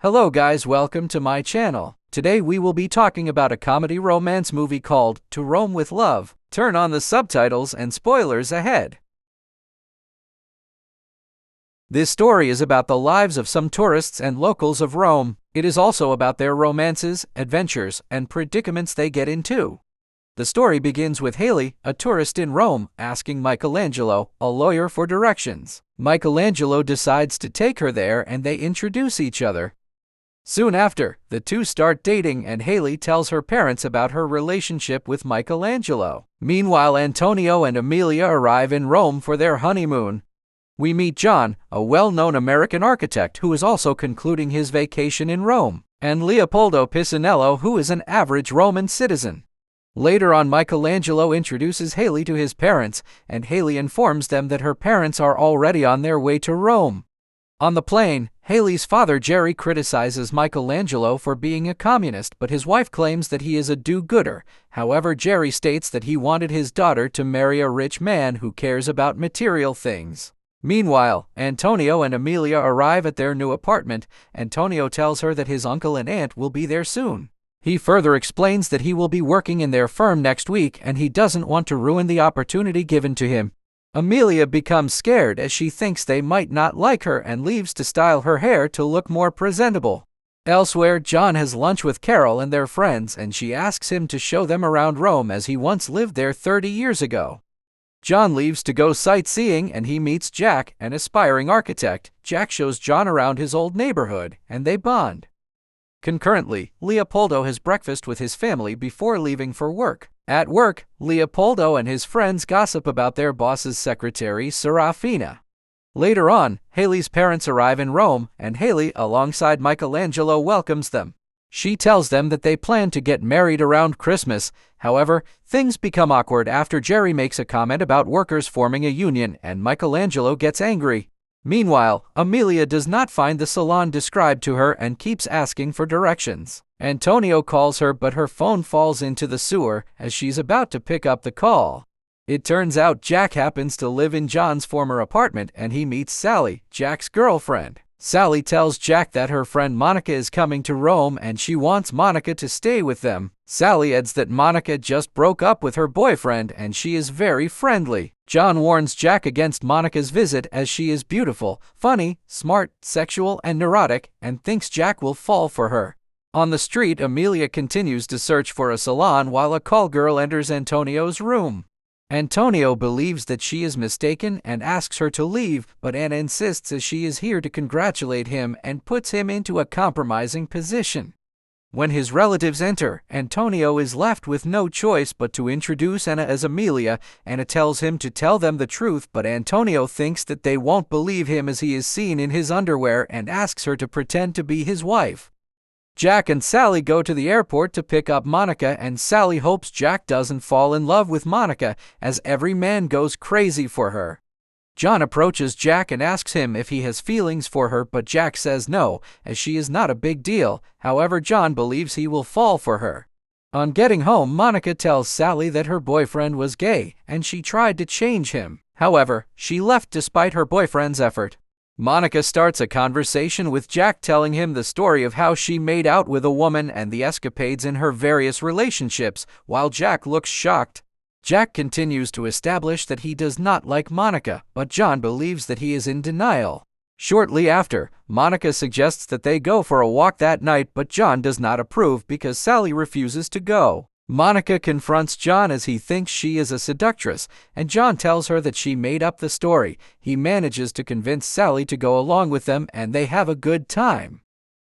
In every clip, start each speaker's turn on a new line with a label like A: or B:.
A: Hello guys, welcome to my channel. Today we will be talking about a comedy romance movie called To Rome with Love. Turn on the subtitles and spoilers ahead. This story is about the lives of some tourists and locals of Rome. It is also about their romances, adventures, and predicaments they get into. The story begins with Haley, a tourist in Rome, asking Michelangelo, a lawyer, for directions. Michelangelo decides to take her there and they introduce each other. Soon after, the two start dating and Haley tells her parents about her relationship with Michelangelo. Meanwhile, Antonio and Emilia arrive in Rome for their honeymoon. We meet John, a well-known American architect who is also concluding his vacation in Rome, and Leopoldo Pisanello, who is an average Roman citizen. Later on, Michelangelo introduces Haley to his parents, and Haley informs them that her parents are already on their way to Rome. On the plane, Haley's father Jerry criticizes Michelangelo for being a communist, but his wife claims that he is a do-gooder. However, Jerry states that he wanted his daughter to marry a rich man who cares about material things. Meanwhile, Antonio and Emilia arrive at their new apartment. Antonio tells her that his uncle and aunt will be there soon. He further explains that he will be working in their firm next week and he doesn't want to ruin the opportunity given to him. Emilia becomes scared as she thinks they might not like her and leaves to style her hair to look more presentable. Elsewhere, John has lunch with Carol and their friends and she asks him to show them around Rome as he once lived there 30 years ago. John leaves to go sightseeing and he meets Jack, an aspiring architect. Jack shows John around his old neighborhood and they bond. Concurrently, Leopoldo has breakfast with his family before leaving for work. At work, Leopoldo and his friends gossip about their boss's secretary, Serafina. Later on, Haley's parents arrive in Rome, and Haley, alongside Michelangelo, welcomes them. She tells them that they plan to get married around Christmas. However, things become awkward after Jerry makes a comment about workers forming a union, and Michelangelo gets angry. Meanwhile, Emilia does not find the salon described to her and keeps asking for directions. Antonio calls her, but her phone falls into the sewer as she's about to pick up the call. It turns out Jack happens to live in John's former apartment and he meets Sally, Jack's girlfriend. Sally tells Jack that her friend Monica is coming to Rome and she wants Monica to stay with them. Sally adds that Monica just broke up with her boyfriend and she is very friendly. John warns Jack against Monica's visit as she is beautiful, funny, smart, sexual, and neurotic, and thinks Jack will fall for her. On the street, Emilia continues to search for a salon while a call girl enters Antonio's room. Antonio believes that she is mistaken and asks her to leave, but Anna insists as she is here to congratulate him and puts him into a compromising position. When his relatives enter, Antonio is left with no choice but to introduce Anna as Emilia. Anna tells him to tell them the truth, but Antonio thinks that they won't believe him as he is seen in his underwear and asks her to pretend to be his wife. Jack and Sally go to the airport to pick up Monica, and Sally hopes Jack doesn't fall in love with Monica as every man goes crazy for her. John approaches Jack and asks him if he has feelings for her, but Jack says no, as she is not a big deal. However, John believes he will fall for her. On getting home, Monica tells Sally that her boyfriend was gay and she tried to change him. However, she left despite her boyfriend's effort. Monica starts a conversation with Jack, telling him the story of how she made out with a woman and the escapades in her various relationships, while Jack looks shocked. Jack continues to establish that he does not like Monica, but John believes that he is in denial. Shortly after, Monica suggests that they go for a walk that night, but John does not approve because Sally refuses to go. Monica confronts John as he thinks she is a seductress, and John tells her that she made up the story. He manages to convince Sally to go along with them, and they have a good time.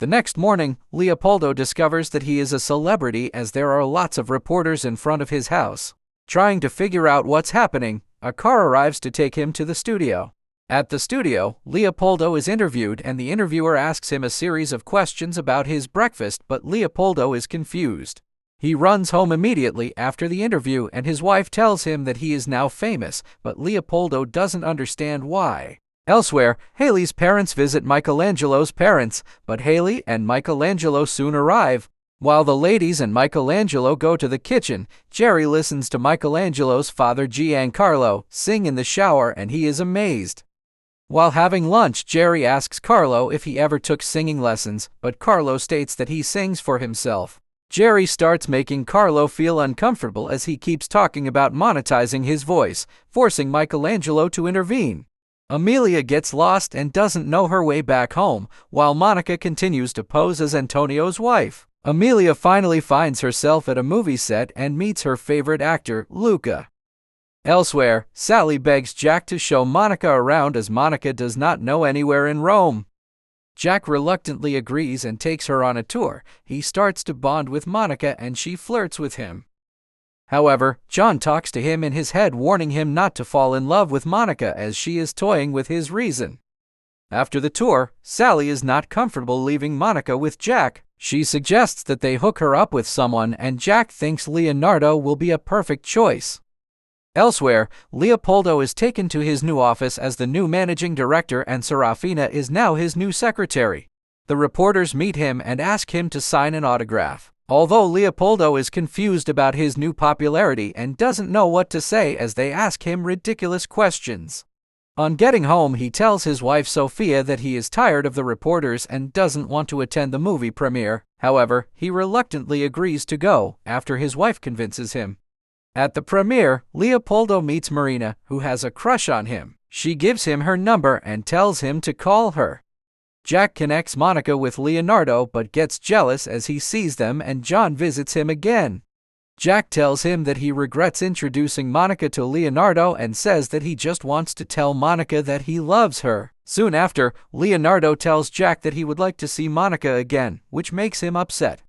A: The next morning, Leopoldo discovers that he is a celebrity as there are lots of reporters in front of his house. Trying to figure out what's happening, a car arrives to take him to the studio. At the studio, Leopoldo is interviewed and the interviewer asks him a series of questions about his breakfast, but Leopoldo is confused. He runs home immediately after the interview and his wife tells him that he is now famous, but Leopoldo doesn't understand why. Elsewhere, Haley's parents visit Michelangelo's parents, but Haley and Michelangelo soon arrive. While the ladies and Michelangelo go to the kitchen, Jerry listens to Michelangelo's father Giancarlo sing in the shower and he is amazed. While having lunch, Jerry asks Carlo if he ever took singing lessons, but Carlo states that he sings for himself. Jerry starts making Carlo feel uncomfortable as he keeps talking about monetizing his voice, forcing Michelangelo to intervene. Amelia gets lost and doesn't know her way back home, while Monica continues to pose as Antonio's wife. Amelia finally finds herself at a movie set and meets her favorite actor, Luca. Elsewhere, Sally begs Jack to show Monica around as Monica does not know anywhere in Rome. Jack reluctantly agrees and takes her on a tour. He starts to bond with Monica and she flirts with him. However, John talks to him in his head, warning him not to fall in love with Monica as she is toying with his reason. After the tour, Sally is not comfortable leaving Monica with Jack. She suggests that they hook her up with someone, and Jack thinks Leonardo will be a perfect choice. Elsewhere, Leopoldo is taken to his new office as the new managing director and Serafina is now his new secretary. The reporters meet him and ask him to sign an autograph. Although Leopoldo is confused about his new popularity and doesn't know what to say as they ask him ridiculous questions. On getting home, he tells his wife Sophia that he is tired of the reporters and doesn't want to attend the movie premiere. However, he reluctantly agrees to go after his wife convinces him. At the premiere, Leopoldo meets Marina, who has a crush on him. She gives him her number and tells him to call her. Jack connects Monica with Leonardo but gets jealous as he sees them, and John visits him again. Jack tells him that he regrets introducing Monica to Leonardo and says that he just wants to tell Monica that he loves her. Soon after, Leonardo tells Jack that he would like to see Monica again, which makes him upset.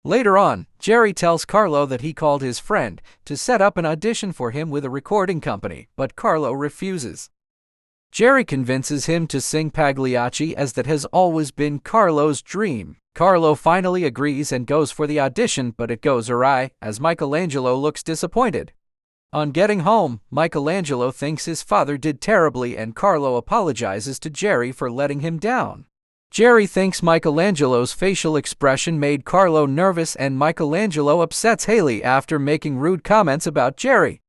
A: Later on, Jerry tells Carlo that he called his friend to set up an audition for him with a recording company, but Carlo refuses. Jerry convinces him to sing Pagliacci as that has always been Carlo's dream. Carlo finally agrees and goes for the audition, but it goes awry as Michelangelo looks disappointed. On getting home, Michelangelo thinks his father did terribly and Carlo apologizes to Jerry for letting him down. Jerry thinks Michelangelo's facial expression made Carlo nervous and Michelangelo upsets Haley after making rude comments about Jerry.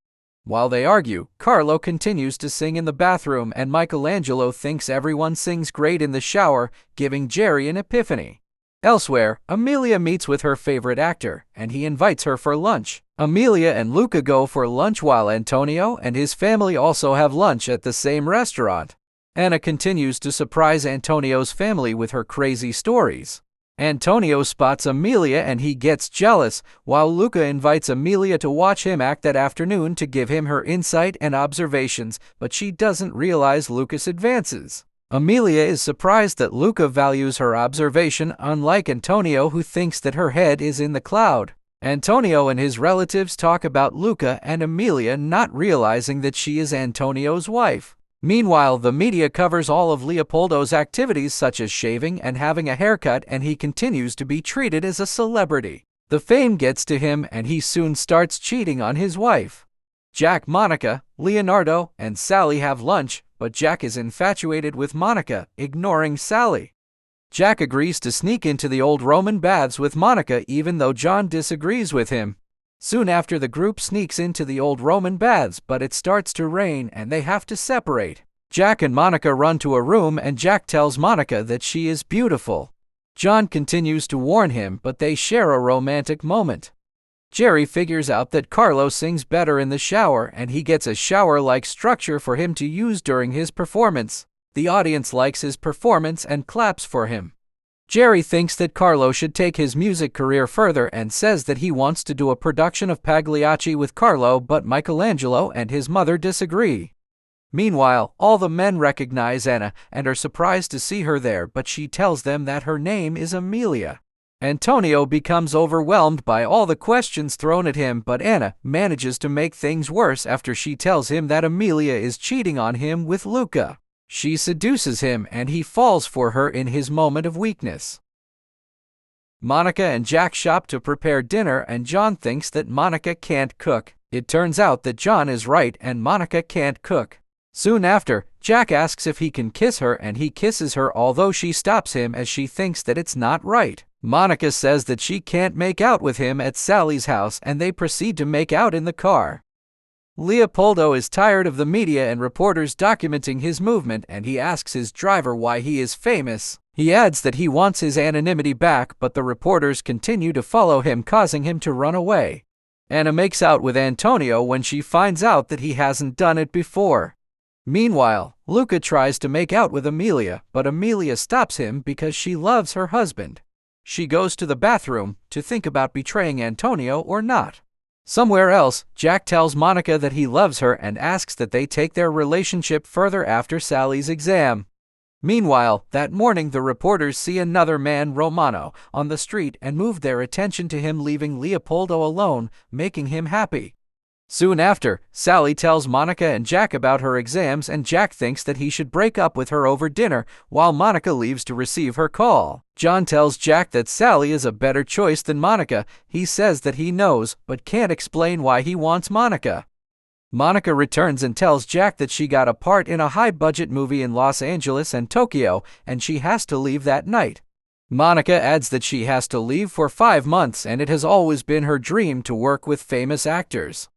A: While they argue, Carlo continues to sing in the bathroom and Michelangelo thinks everyone sings great in the shower, giving Jerry an epiphany. Elsewhere, Amelia meets with her favorite actor, and he invites her for lunch. Amelia and Luca go for lunch while Antonio and his family also have lunch at the same restaurant. Anna continues to surprise Antonio's family with her crazy stories. Antonio spots Amelia and he gets jealous, while Luca invites Amelia to watch him act that afternoon to give him her insight and observations, but she doesn't realize Luca's advances. Amelia is surprised that Luca values her observation, unlike Antonio, who thinks that her head is in the cloud. Antonio and his relatives talk about Luca and Amelia, not realizing that she is Antonio's wife. Meanwhile, the media covers all of Leopoldo's activities such as shaving and having a haircut, and he continues to be treated as a celebrity. The fame gets to him and he soon starts cheating on his wife. Jack, Monica, Leonardo, and Sally have lunch, but Jack is infatuated with Monica, ignoring Sally. Jack agrees to sneak into the old Roman baths with Monica even though John disagrees with him. Soon after, the group sneaks into the old Roman baths, but it starts to rain and they have to separate. Jack and Monica run to a room and Jack tells Monica that she is beautiful. John continues to warn him, but they share a romantic moment. Jerry figures out that Carlo sings better in the shower and he gets a shower-like structure for him to use during his performance. The audience likes his performance and claps for him. Jerry thinks that Carlo should take his music career further and says that he wants to do a production of Pagliacci with Carlo, but Michelangelo and his mother disagree. Meanwhile, all the men recognize Anna and are surprised to see her there, but she tells them that her name is Amelia. Antonio becomes overwhelmed by all the questions thrown at him, but Anna manages to make things worse after she tells him that Amelia is cheating on him with Luca. She seduces him and he falls for her in his moment of weakness. Monica and Jack shop to prepare dinner and John thinks that Monica can't cook. It turns out that John is right and Monica can't cook. Soon after, Jack asks if he can kiss her and he kisses her, although she stops him as she thinks that it's not right. Monica says that she can't make out with him at Sally's house and they proceed to make out in the car. Leopoldo is tired of the media and reporters documenting his movement, and he asks his driver why he is famous. He adds that he wants his anonymity back, but the reporters continue to follow him, causing him to run away. Anna makes out with Antonio when she finds out that he hasn't done it before. Meanwhile, Luca tries to make out with Amelia, but Amelia stops him because she loves her husband. She goes to the bathroom to think about betraying Antonio or not. Somewhere else, Jack tells Monica that he loves her and asks that they take their relationship further after Sally's exam. Meanwhile, that morning the reporters see another man, Romano, on the street and move their attention to him, leaving Leopoldo alone, making him happy. Soon after, Sally tells Monica and Jack about her exams, and Jack thinks that he should break up with her over dinner, while Monica leaves to receive her call. John tells Jack that Sally is a better choice than Monica. He says that he knows, but can't explain why he wants Monica. Monica returns and tells Jack that she got a part in a high-budget movie in Los Angeles and Tokyo, and she has to leave that night. Monica adds that she has to leave for 5 months, and it has always been her dream to work with famous actors.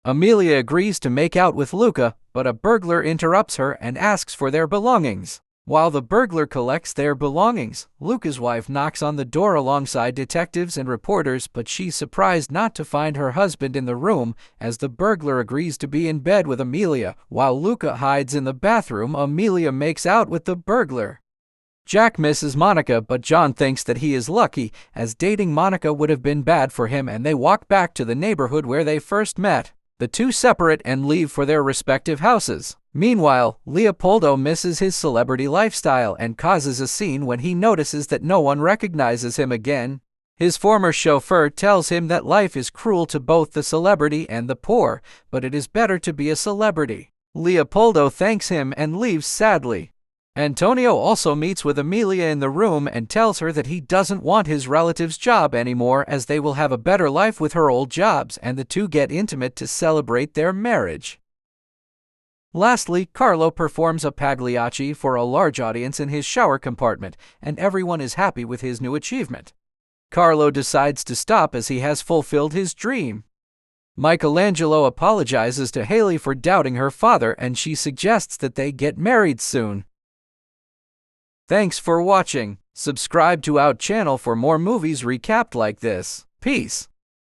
A: Amelia agrees to make out with Luca, but a burglar interrupts her and asks for their belongings. While the burglar collects their belongings, Luca's wife knocks on the door alongside detectives and reporters, but she's surprised not to find her husband in the room, as the burglar agrees to be in bed with Amelia. While Luca hides in the bathroom, Amelia makes out with the burglar. Jack misses Monica, but John thinks that he is lucky, as dating Monica would have been bad for him, and they walk back to the neighborhood where they first met. The two separate and leave for their respective houses. Meanwhile, Leopoldo misses his celebrity lifestyle and causes a scene when he notices that no one recognizes him again. His former chauffeur tells him that life is cruel to both the celebrity and the poor, but it is better to be a celebrity. Leopoldo thanks him and leaves sadly. Antonio also meets with Amelia in the room and tells her that he doesn't want his relative's job anymore, as they will have a better life with her old jobs, and the two get intimate to celebrate their marriage. Lastly, Carlo performs a Pagliacci for a large audience in his shower compartment, and everyone is happy with his new achievement. Carlo decides to stop as he has fulfilled his dream. Michelangelo apologizes to Haley for doubting her father, and she suggests that they get married soon. Thanks for watching. Subscribe to our channel for more movies recapped like this. Peace.